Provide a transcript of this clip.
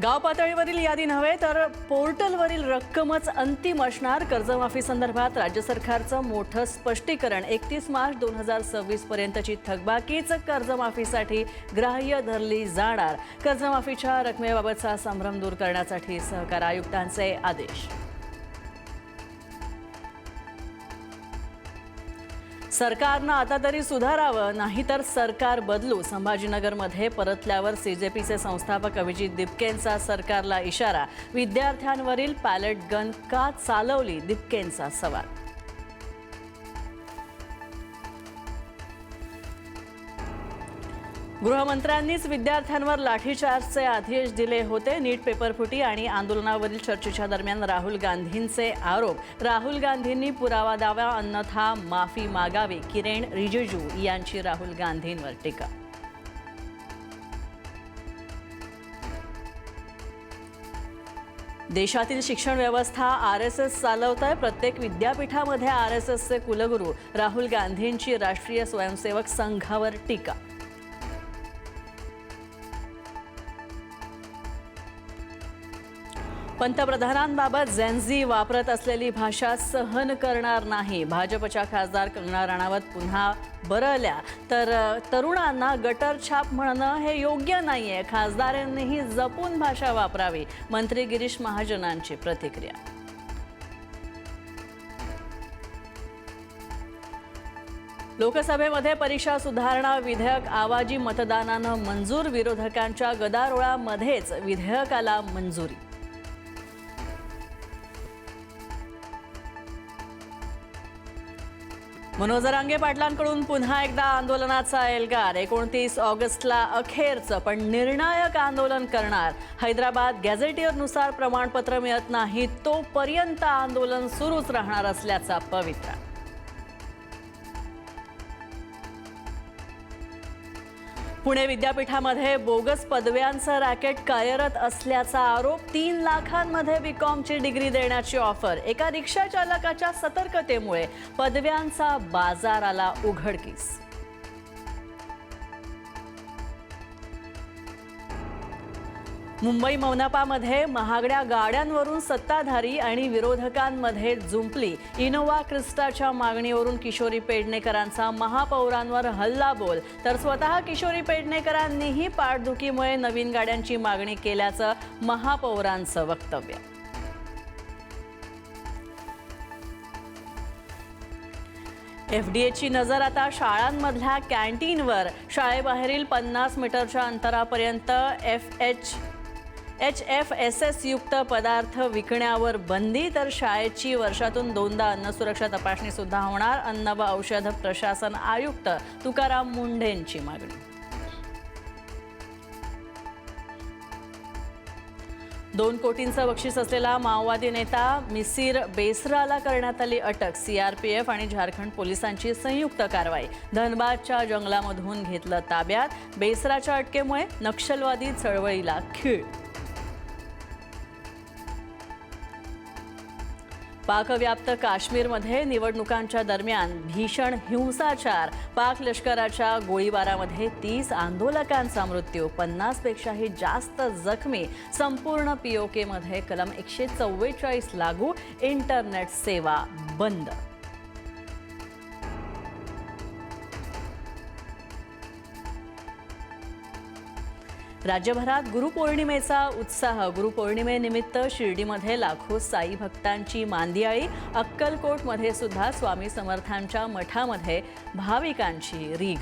गाव पातळीवरील यादी नव्हे तर पोर्टलवरील रक्कमच अंतिम असणार। कर्जमाफी संदर्भात राज्य सरकारचं मोठं स्पष्टीकरण। 31 मार्च 2026 पर्यंतची थकबाकीच कर्जमाफीसाठी ग्राह्य धरली जाणार। कर्जमाफीच्या रकमेबाबतचा संभ्रम दूर करण्यासाठी सहकार आयुक्तांचे आदेश। सरकारनं आता तरी सुधारावं, नाहीतर सरकार बदलू। संभाजीनगरमध्ये परतल्यावर सीजेपीचे संस्थापक अभिजित दिपकेंचा सरकारला इशारा। विद्यार्थ्यांवरील पॅलेट गन का चालवली, दिपकेंचा सवाल। गृहमंत्र्यांनीच विद्यार्थ्यांवर लाठीचार्जचे आदेश दिले होते। नीट पेपरफुटी आणि आंदोलनावरील चर्चेच्या दरम्यान राहुल गांधींचे आरोप। राहुल गांधींनी पुरावा द्यावा अन्यथा माफी मागावी। किरेन रिजिजू यांची राहुल गांधींवर टीका। देशातील शिक्षण व्यवस्था आरएसएस चालवतंय। प्रत्येक विद्यापीठामध्ये आरएसएसचे कुलगुरू। राहुल गांधींची राष्ट्रीय स्वयंसेवक संघावर टीका। पंतप्रधानांबाबत जेनझी वापरत असलेली भाषा सहन करणार नाही। भाजपच्या खासदार कंगना राणावत पुन्हा बरळल्या। तर तरुणांना गटरछाप म्हणणं हे योग्य नाहीये। खासदारांनीही जपून भाषा वापरावी। मंत्री गिरीश महाजनांची प्रतिक्रिया। लोकसभेमध्ये परीक्षा सुधारणा विधेयक आवाजी मतदानानं मंजूर। विरोधकांच्या गदारोळामध्येच विधेयकाला मंजुरी। मनोज जरांगे पाटलांकडून पुन्हा एकदा आंदोलनाचा एल्गार। 29 ऑगस्टला अखेरचं पण निर्णायक आंदोलन करणार। हैदराबाद गॅझेटियरनुसार प्रमाणपत्र मिळत नाही तोपर्यंत आंदोलन सुरूच राहणार असल्याचा पवित्रा। पुणे विद्यापीठामध्ये बोगस पदव्यांचं रॅकेट कार्यरत असल्याचा आरोप। 3 लाखांमध्ये बीकॉमची डिग्री देण्याची ऑफर। एका रिक्षा चालकाच्या सतर्कतेमुळे पदव्यांचा बाजार आला उघडकीस। मुंबई मनपामध्ये महागड्या गाड्यांवरून सत्ताधारी आणि विरोधकांमध्ये जुंपली। इनोव्हा क्रिस्टाच्या मागणीवरून किशोरी पेडणेकरांचा महापौरांवर हल्लाबोल। तर स्वतः किशोरी पेडणेकरांनीही पाठदुखीमुळे नवीन गाड्यांची मागणी केल्याचं महापौरांचं वक्तव्य। एफडीएची नजर आता शाळांमधल्या कॅन्टीनवर। शाळेबाहेरील 50 मीटरच्या अंतरापर्यंत HFSS युक्त पदार्थ विकण्यावर बंदी। तर शाळेची वर्षातून 2दा अन्न सुरक्षा तपासणी सुद्धा होणार। अन्न व औषध प्रशासन आयुक्त तुकाराम मुंढेंची मागणी। 2 कोटींचं बक्षीस असलेला माओवादी नेता मिसिर बेसराला करण्यात आली अटक। CRPF आणि झारखंड पोलिसांची संयुक्त कारवाई। धनबादच्या जंगलामधून घेतलं ताब्यात। बेसराच्या अटकेमुळे नक्षलवादी चळवळीला खीळ। पाकव्याप्त काश्मीरमध्ये निवडणुकांच्या दरम्यान भीषण हिंसाचार। पाक लष्कराच्या गोळीबारामध्ये 30 आंदोलकांचा मृत्यू। 50 पेक्षाही जास्त जखमी। संपूर्ण POKमध्ये कलम 144 लागू। इंटरनेट सेवा बंद। राज्यभरात गुरुपौर्णिमेचा उत्साह। गुरुपौर्णिमेनिमित्त शिर्डीमध्ये लाखो साई भक्तांची मांदियाळी। अक्कलकोटमध्ये सुद्धा स्वामी समर्थांच्या मठामध्ये भाविकांची रीघ।